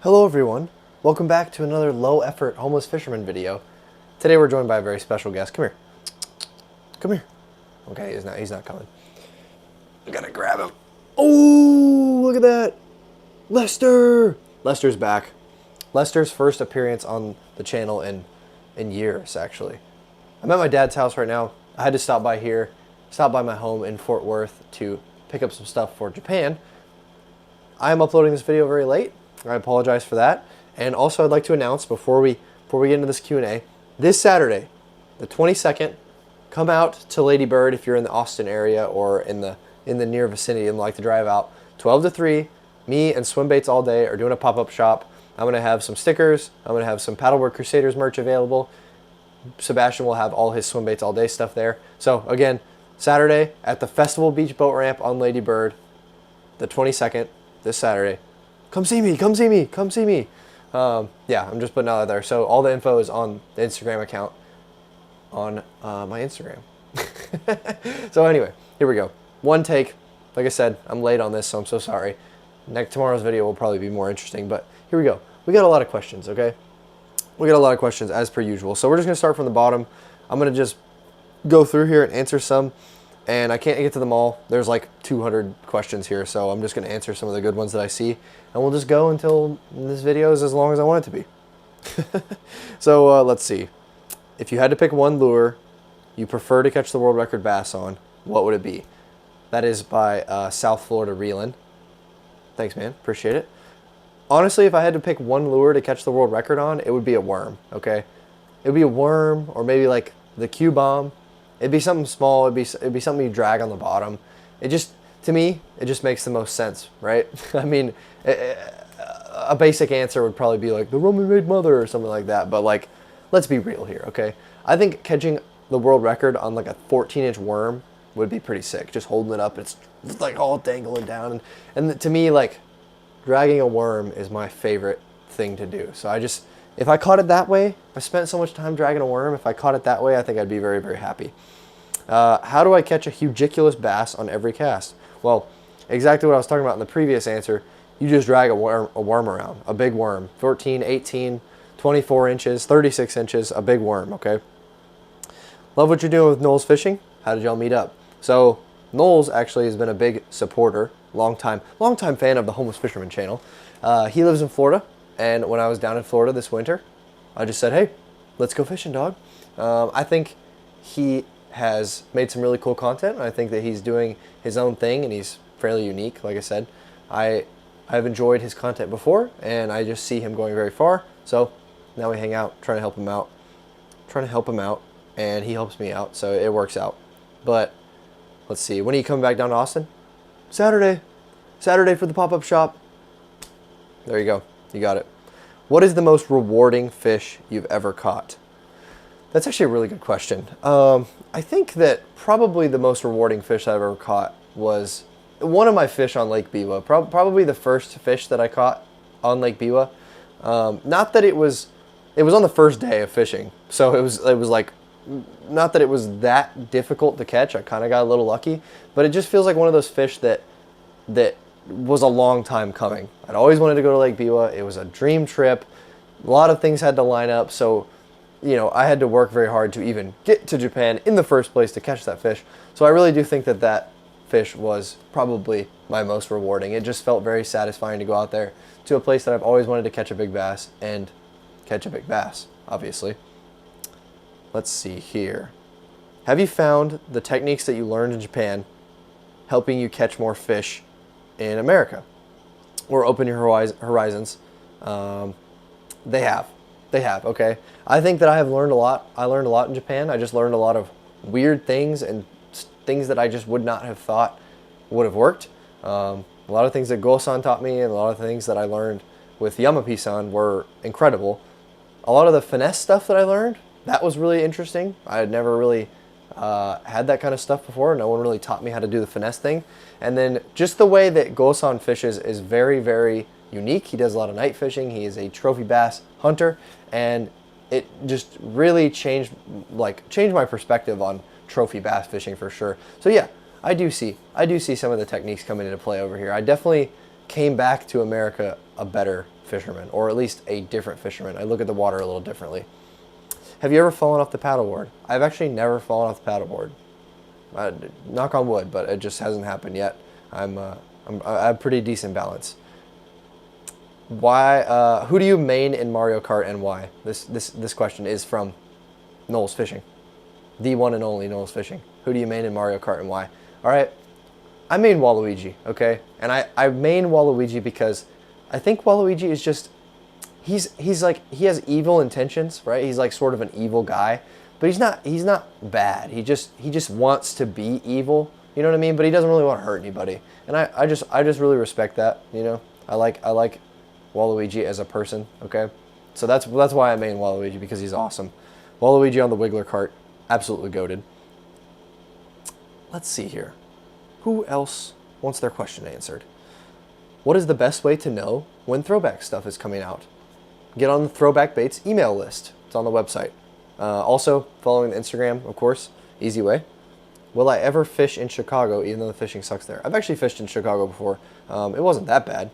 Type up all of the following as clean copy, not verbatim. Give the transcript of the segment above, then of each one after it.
Hello everyone, welcome back to another low-effort homeless fisherman video. Today we're joined by a very special guest. Come here. Come here. Okay, he's not coming. I gotta grab him. Oh, look at that. Lester! Lester's back. Lester's first appearance on the channel in years, actually. I'm at my dad's house right now. I had to stop by here, stop by my home in Fort Worth to pick up some stuff for Japan. I am uploading this video very late. I apologize for that. And also I'd like to announce before we get into this Q&A, this Saturday, the 22nd, come out to Lady Bird if you're in the Austin area or in the near vicinity and like to drive out. 12 to 3, me and Swim Baits All Day are doing a pop-up shop. I'm going to have some stickers. I'm going to have some Paddleboard Crusaders merch available. Sebastian will have all his Swim Baits All Day stuff there. So again, Saturday at the Festival Beach Boat Ramp on Lady Bird, the 22nd, this Saturday. Come see me, come see me, come see me. Yeah, I'm just putting out there. So all the info is on the Instagram account on my Instagram. So anyway, here we go. One take. Like I said, I'm late on this, so I'm so sorry. Tomorrow's video will probably be more interesting, but here we go. We got a lot of questions, okay? We got a lot of questions as per usual. So we're just gonna start from the bottom. I'm gonna just go through here and answer some. And I can't get to them all. There's like 200 questions here, so I'm just going to answer some of the good ones that I see. And we'll just go until this video is as long as I want it to be. So let's see. If you had to pick one lure you prefer to catch the world record bass on, what would it be? That is by South Florida Reelin. Thanks, man. Appreciate it. Honestly, if I had to pick one lure to catch the world record on, it would be a worm, okay? It would be a worm or maybe like the Q-bomb. It'd be something small. It'd be something you drag on the bottom. It just, to me, it just makes the most sense, right? I mean, a basic answer would probably be like the Roman-made mother or something like that. But like, let's be real here, okay? I think catching the world record on like a 14-inch worm would be pretty sick. Just holding it up, it's like all dangling down. And to me, like, dragging a worm is my favorite thing to do. So if I caught it that way, I spent so much time dragging a worm. If I caught it that way, I think I'd be very, very happy. How do I catch a hugiculous bass on every cast? Well, exactly what I was talking about in the previous answer. You just drag a worm around, a big worm, 14, 18, 24 inches, 36 inches, a big worm, okay? Love what you're doing with Knowles Fishing. How did y'all meet up? So Knowles actually has been a big supporter, long time fan of the Homeless Fisherman channel. He lives in Florida. And when I was down in Florida this winter, I just said, hey, let's go fishing, dog. I think he has made some really cool content. I think that he's doing his own thing, and he's fairly unique. Like I said, I've enjoyed his content before, and I just see him going very far. So now we hang out, trying to help him out, and he helps me out, so it works out. But let's see, when are you coming back down to Austin? Saturday for the pop-up shop. There you go. You got it. What is the most rewarding fish you've ever caught? That's actually a really good question. I think that probably the most rewarding fish I've ever caught was one of my fish on Lake Biwa. Probably the first fish that I caught on Lake Biwa. Not that it was on the first day of fishing, so it was like, not that it was that difficult to catch. I kind of got a little lucky, but it just feels like one of those fish that was a long time coming. I'd always wanted to go to Lake Biwa. It was a dream trip. A lot of things had to line up, so you know, I had to work very hard to even get to Japan in the first place to catch that fish. So I really do think that that fish was probably my most rewarding. It just felt very satisfying to go out there to a place that I've always wanted to catch a big bass and catch a big bass, obviously. Let's see here. Have you found the techniques that you learned in Japan helping you catch more fish in America or open your horizons? They have, okay. I think that I have learned a lot. I learned a lot in Japan. I just learned a lot of weird things and things that I just would not have thought would have worked. A lot of things that Go-san taught me and a lot of things that I learned with Yamapi-san were incredible. A lot of the finesse stuff that I learned, that was really interesting. I had never really had that kind of stuff before. No one really taught me how to do the finesse thing. And then just the way that Go-san fishes is very, very unique. He does a lot of night fishing. He is a trophy bass hunter, and it just really changed my perspective on trophy bass fishing for sure. So yeah, I do see some of the techniques coming into play over here. I definitely came back to America a better fisherman, or at least a different fisherman. I look at the water a little differently. Have you ever fallen off the paddleboard? I've actually never fallen off the paddleboard. Knock on wood, but it just hasn't happened yet. I have pretty decent balance. Why? Who do you main in Mario Kart and why? This question is from Knowles Fishing, the one and only Knowles Fishing. Who do you main in Mario Kart and why? All right, I main Waluigi. Okay, and I main Waluigi because I think Waluigi is just he's like, he has evil intentions, right? He's like sort of an evil guy, but he's not bad. He just wants to be evil. You know what I mean? But he doesn't really want to hurt anybody. And I just really respect that, you know? I like Waluigi as a person, okay? So that's why I main Waluigi, because he's awesome. Waluigi on the Wiggler cart, absolutely goated. Let's see here. Who else wants their question answered? What is the best way to know when throwback stuff is coming out? Get on the Throwback Baits email list. It's on the website. Also, following the Instagram, of course, easy way. Will I ever fish in Chicago, even though the fishing sucks there? I've actually fished in Chicago before. It wasn't that bad,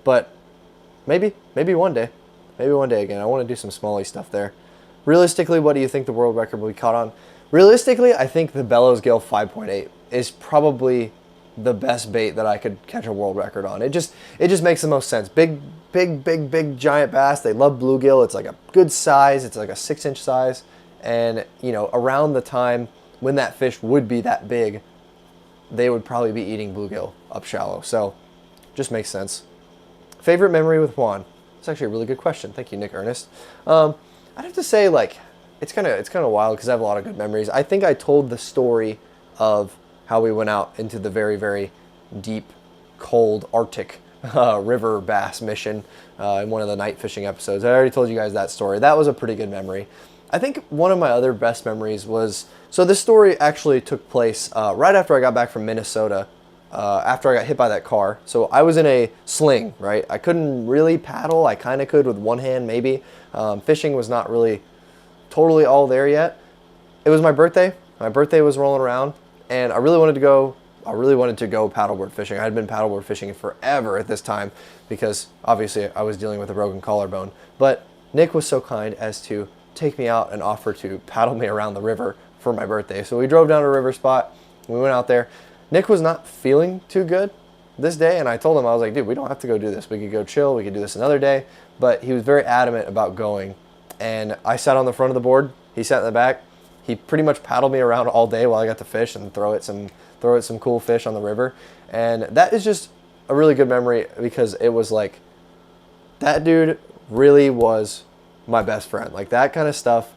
but maybe one day. Maybe one day again. I want to do some smallie stuff there. Realistically, what do you think the world record will be caught on? Realistically, I think the Bellows Gale 5.8 is probably the best bait that I could catch a world record on. It just makes the most sense. Big giant bass. They love bluegill. It's like a good size. It's like a 6-inch size. And, you know, around the time when that fish would be that big, they would probably be eating bluegill up shallow. So, just makes sense. Favorite memory with Juan? It's actually a really good question. Thank you, Nick Ernest. I'd have to say, like, it's kind of wild because I have a lot of good memories. I think I told the story of how we went out into the very, very deep, cold Arctic river bass mission in one of the night fishing episodes. I already told you guys that story. That was a pretty good memory. I think one of my other best memories was, so this story actually took place right after I got back from Minnesota, after I got hit by that car. So I was in a sling, right? I couldn't really paddle. I kind of could with one hand, maybe. Fishing was not really totally all there yet. It was my birthday. My birthday was rolling around, and I really wanted to go paddleboard fishing. I had been paddleboard fishing forever at this time because obviously I was dealing with a broken collarbone. But Nick was so kind as to take me out and offer to paddle me around the river for my birthday. So we drove down to a river spot. We went out there. Nick was not feeling too good this day, and I told him, I was like, dude, we don't have to go do this. We could go chill. We could do this another day. But he was very adamant about going, and I sat on the front of the board. He sat in the back. He pretty much paddled me around all day while I got to fish and throw at some cool fish on the river. And that is just a really good memory because it was like, that dude really was my best friend. Like, that kind of stuff,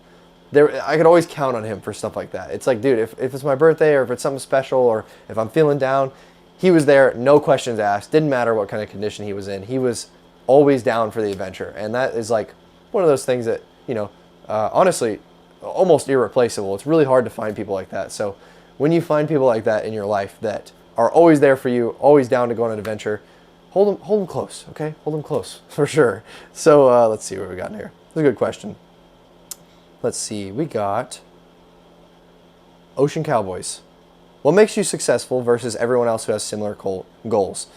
I could always count on him for stuff like that. It's like, dude, if it's my birthday or if it's something special or if I'm feeling down, he was there, no questions asked. Didn't matter what kind of condition he was in. He was always down for the adventure. And that is like one of those things that, you know, honestly, almost irreplaceable. It's really hard to find people like that. So when you find people like that in your life that are always there for you, always down to go on an adventure, hold them close, okay? Hold them close for sure. So let's see what we got in here. This is a good question. Let's see. We got Ocean Cowboys. What makes you successful versus everyone else who has similar goals?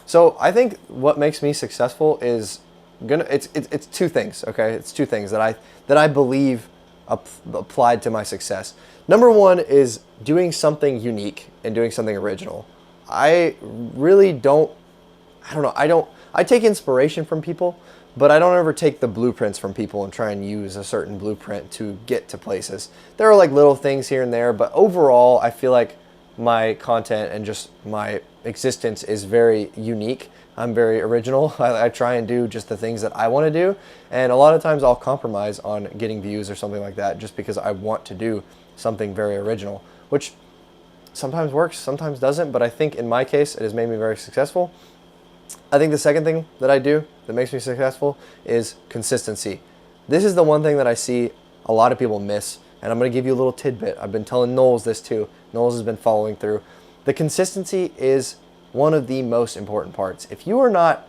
So I think what makes me successful is it's two things, okay? It's two things that I believe applied to my success. Number one is doing something unique and doing something original. I take inspiration from people, but I don't ever take the blueprints from people and try and use a certain blueprint to get to places. There are like little things here and there, but overall I feel like my content and just my existence is very unique. I'm very original. I try and do just the things that I want to do, and a lot of times I'll compromise on getting views or something like that just because I want to do something very original, which sometimes works, sometimes doesn't, but I think in my case it has made me very successful. I think the second thing that I do that makes me successful is consistency. This is the one thing that I see a lot of people miss, and I'm going to give you a little tidbit. I've been telling Knowles this too. Knowles has been following through. The consistency is one of the most important parts. If you are not,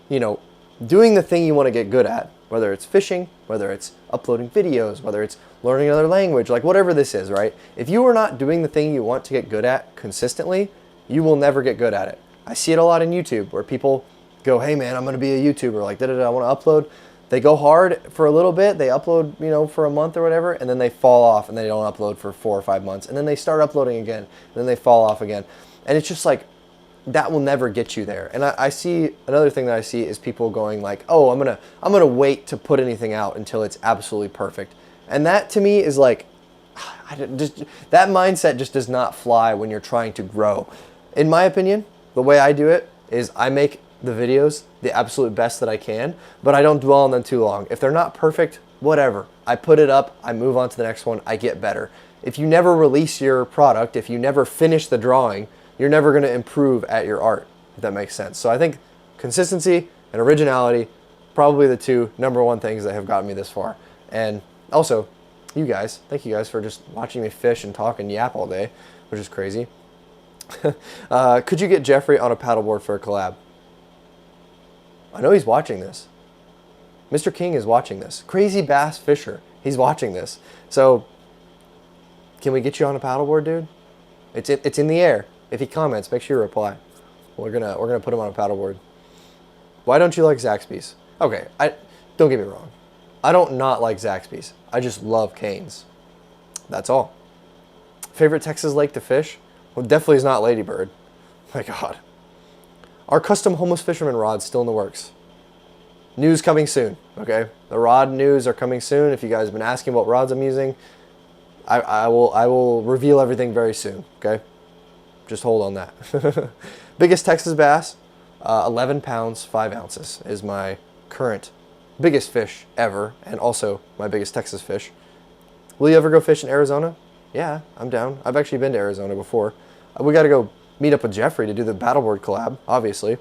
doing the thing you want to get good at, whether it's fishing, whether it's uploading videos, whether it's learning another language, like whatever this is, right? If you are not doing the thing you want to get good at consistently, you will never get good at it. I see it a lot in YouTube where people go, hey man, I'm going to be a YouTuber, like I want to upload. They go hard for a little bit. They upload, for a month or whatever, and then they fall off and they don't upload for 4 or 5 months. And then they start uploading again, and then they fall off again. And it's just like, that will never get you there. And I see, another thing that I see is people going like, oh, I'm gonna wait to put anything out until it's absolutely perfect. And that to me is like, that mindset just does not fly when you're trying to grow. In my opinion, the way I do it is I make the videos the absolute best that I can, but I don't dwell on them too long. If they're not perfect, whatever. I put it up, I move on to the next one, I get better. If you never release your product, if you never finish the drawing, you're never going to improve at your art, if that makes sense. So I think consistency and originality, probably the two number 1 things that have gotten me this far. And also, you guys, thank you guys for just watching me fish and talk and yap all day, which is crazy. Could you get Jeffrey on a paddleboard for a collab? I know he's watching this. Mr. King is watching this. Crazy Bass Fisher, he's watching this. So, can we get you on a paddleboard, dude? It's in the air. If he comments, make sure you reply. We're gonna put him on a paddleboard. Why don't you like Zaxby's? Okay, don't get me wrong. I don't not like Zaxby's. I just love Cane's. That's all. Favorite Texas lake to fish? Well, definitely is not Lady Bird. My God. Our custom homeless fisherman rods still in the works. News coming soon. Okay, the rod news are coming soon. If you guys have been asking what rods I'm using, I will reveal everything very soon. Okay. Just hold on that. Biggest Texas bass, 11 pounds, 5 ounces is my current biggest fish ever, and also my biggest Texas fish. Will you ever go fish in Arizona? Yeah, I'm down. I've actually been to Arizona before. We got to go meet up with Jeffrey to do the paddleboard collab, obviously.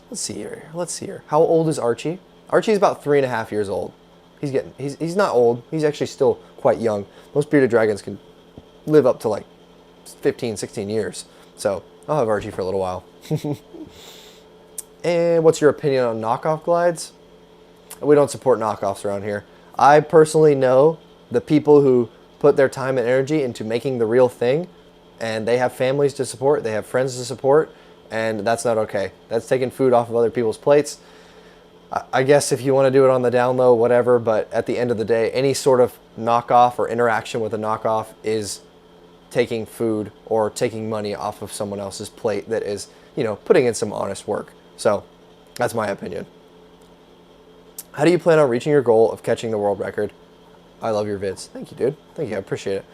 Let's see here. How old is Archie? Archie's about 3.5 years old. He's not old. He's actually still quite young. Most bearded dragons can live up to like 15, 16 years. So I'll have Archie for a little while. And what's your opinion on knockoff glides? We don't support knockoffs around here. I personally know the people who put their time and energy into making the real thing, and they have families to support, they have friends to support, and that's not okay. That's taking food off of other people's plates. I guess if you want to do it on the down low, whatever, but at the end of the day, any sort of knockoff or interaction with a knockoff is taking food or taking money off of someone else's plate that is, putting in some honest work. So that's my opinion. How do you plan on reaching your goal of catching the world record? I love your vids. Thank you, dude. Thank you. I appreciate it.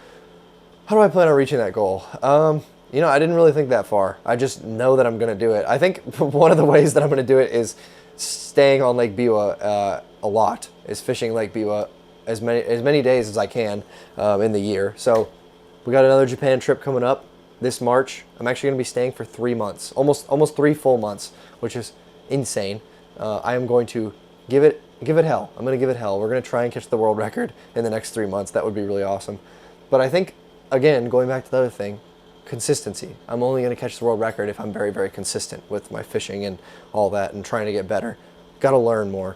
How do I plan on reaching that goal? I didn't really think that far. I just know that I'm going to do it. I think one of the ways that I'm going to do it is staying on Lake Biwa a lot, is fishing Lake Biwa as many days as I can in the year. So we got another Japan trip coming up this March. I'm actually going to be staying for 3 months, almost 3 full months, which is insane. I am going to give it hell. I'm going to give it hell. We're going to try and catch the world record in the next 3 months. That would be really awesome. But I think, again, going back to the other thing, consistency. I'm only going to catch the world record if I'm very, very consistent with my fishing and all that and trying to get better. Got to learn more.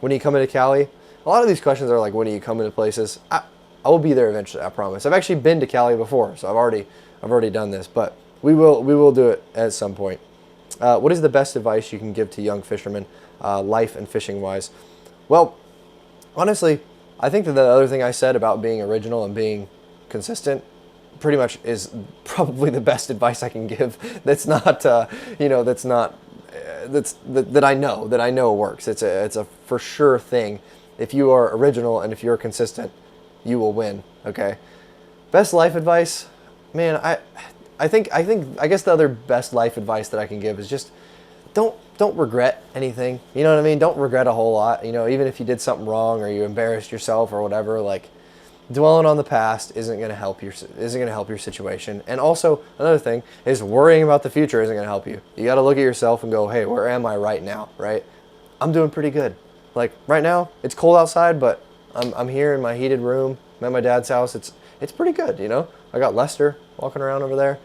When are you coming to Cali? A lot of these questions are like, when are you coming to places? I will be there eventually, I promise. I've actually been to Cali before, so I've already done this, but we will do it at some point. What is the best advice you can give to young fishermen, life and fishing wise? Well, honestly, I think that the other thing I said about being original and being consistent pretty much is probably the best advice I can give. That's not, that I know works. It's a for sure thing. If you are original and if you're consistent, you will win. Okay. Best life advice, man. I guess the other best life advice that I can give is just don't regret anything. You know what I mean? Don't regret a whole lot. Even if you did something wrong or you embarrassed yourself or whatever, like dwelling on the past isn't going to help your situation. And also another thing is worrying about the future isn't going to help you. You got to look at yourself and go, hey, where am I right now? Right? I'm doing pretty good. Like right now, it's cold outside, but I'm here in my heated room. I'm at my dad's house. It's pretty good. I got Lester walking around over there.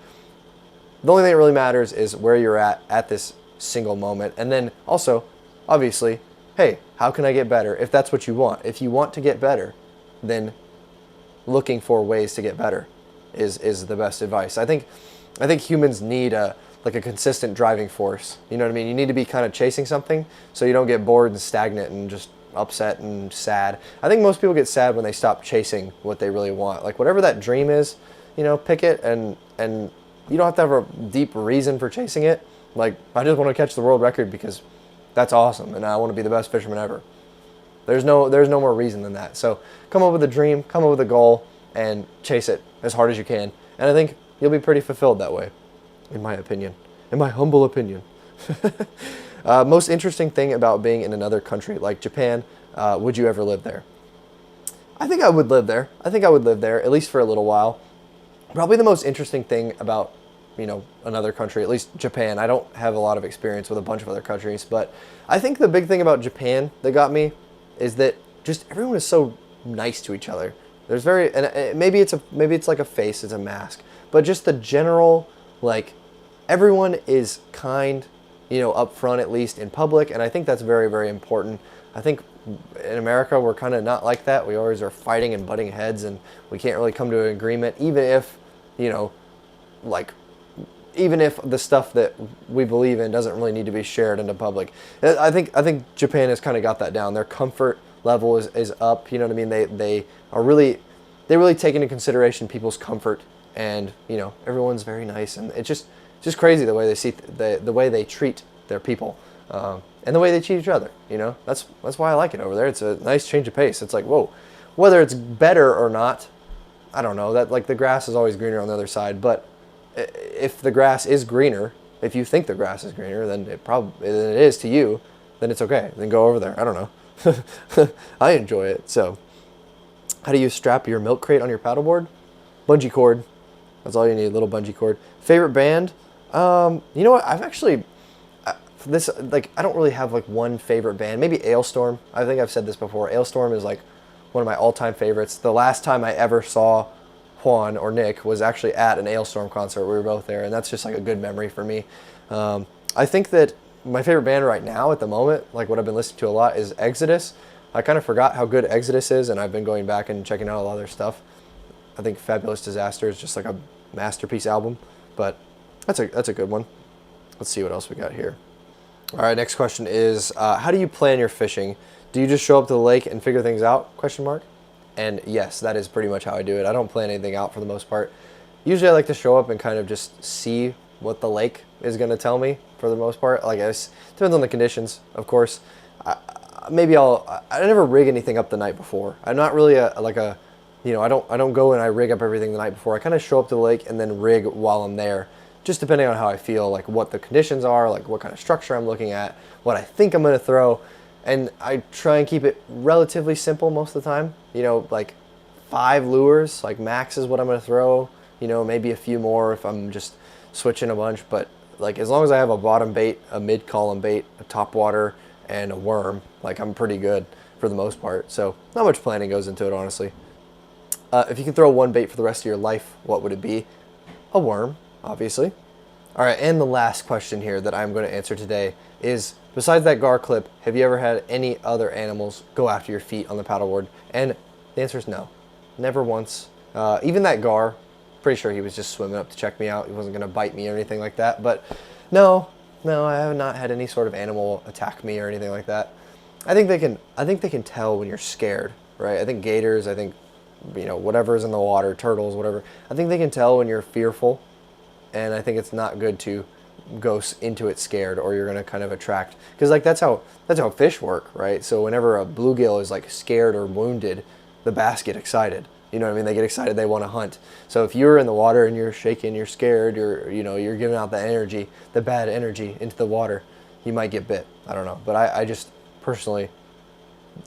The only thing that really matters is where you're at this single moment. And then also, obviously, hey, how can I get better? If that's what you want. If you want to get better, then looking for ways to get better is the best advice. I think humans need a like a consistent driving force. You know what I mean? You need to be kind of chasing something so you don't get bored and stagnant and just upset and sad. I think most people get sad when they stop chasing what they really want. Like whatever that dream is, you know, pick it, and you don't have to have a deep reason for chasing it. Like, I just want to catch the world record because that's awesome and I want to be the best fisherman ever. There's no more reason than that. So come up with a dream, come up with a goal, and chase it as hard as you can. And I think you'll be pretty fulfilled that way, in my opinion, in my humble opinion. Most interesting thing about being in another country like Japan, would you ever live there? I think I would live there. I think I would live there, at least for a little while. Probably the most interesting thing about, you know, another country, at least Japan. I don't have a lot of experience with a bunch of other countries, but I think the big thing about Japan that got me is that just everyone is so nice to each other. There's very, and maybe it's like a face, it's a mask, but just the general, like, everyone is kind, you know, up front, at least in public, and I think that's very, very important. I think in America we're kind of not like that. We always are fighting and butting heads, and we can't really come to an agreement, even if, you know, like, even if the stuff that we believe in doesn't really need to be shared into public. I think Japan has kind of got that down. Their comfort level is up. You know what I mean? They really take into consideration people's comfort, and you know, everyone's very nice, and it's just crazy the way they see the way they treat their people, and the way they treat each other. You know, that's why I like it over there. It's a nice change of pace. It's like, whoa, whether it's better or not, I don't know. That, like, the grass is always greener on the other side, but if the grass is greener, if you think the grass is greener, then it is to you, then it's okay. Then go over there. I don't know. I enjoy it. So, how do you strap your milk crate on your paddleboard? Bungee cord. That's all you need. Little bungee cord. Favorite band? You know what? I've actually I don't really have like one favorite band. Maybe Ailstorm. I think I've said this before. Ailstorm is like one of my all-time favorites. The last time I ever saw Juan or Nick was actually at an Ailstorm concert. We were both there, and that's just like a good memory for me. I think that my favorite band right now at the moment, like what I've been listening to a lot, is Exodus. I kind of forgot how good Exodus is, and I've been going back and checking out a lot of their stuff. I think Fabulous Disaster is just like a masterpiece album, but that's a good one. Let's see what else we got here. All right, next question is, how do you plan your fishing? Do you just show up to the lake and figure things out? Question mark. And yes, that is pretty much how I do it. I don't plan anything out for the most part. Usually I like to show up and kind of just see what the lake is going to tell me for the most part. Like, it depends on the conditions, of course. I never rig anything up the night before. I'm not really I don't go and I rig up everything the night before. I kind of show up to the lake and then rig while I'm there, just depending on how I feel, like what the conditions are, like what kind of structure I'm looking at, what I think I'm going to throw. And I try and keep it relatively simple most of the time. You know, like 5 lures, like max is what I'm going to throw. You know, maybe a few more if I'm just switching a bunch. But like, as long as I have a bottom bait, a mid-column bait, a top water, and a worm, like, I'm pretty good for the most part. So not much planning goes into it, honestly. If you could throw one bait for the rest of your life, what would it be? A worm, obviously. All right, and the last question here that I'm going to answer today is, besides that gar clip, have you ever had any other animals go after your feet on the paddleboard? And the answer is no. Never once. Even that gar, pretty sure he was just swimming up to check me out. He wasn't going to bite me or anything like that. But no, I have not had any sort of animal attack me or anything like that. I think they can tell when you're scared, right? I think gators, you know, whatever's in the water, turtles, whatever. I think they can tell when you're fearful. And I think it's not good to go into it scared, or you're going to kind of attract, because like that's how fish work, right? So whenever a bluegill is like scared or wounded, the bass get excited. You know what I mean? They get excited, they want to hunt. So if you're in the water and you're shaking, you're scared, you're giving out the energy, the bad energy into the water, you might get bit. I don't know, but I just personally,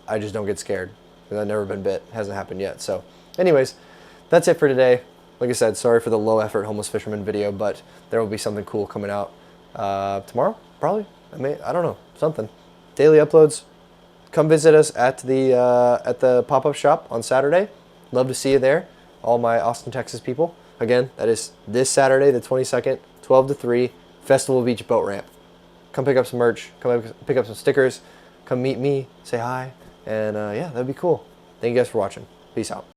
I just don't get scared because I've never been bit. It hasn't happened yet. So anyways, that's it for today. Like I said, sorry for the low effort homeless fisherman video, but there will be something cool coming out tomorrow, probably. I don't know, something. Daily uploads. Come visit us at the pop-up shop on Saturday. Love to see you there, all my Austin, Texas people. Again, that is this Saturday, the 22nd, 12 to 3, Festival Beach Boat Ramp. Come pick up some merch. Come pick up some stickers. Come meet me. Say hi. And yeah, that'd be cool. Thank you guys for watching. Peace out.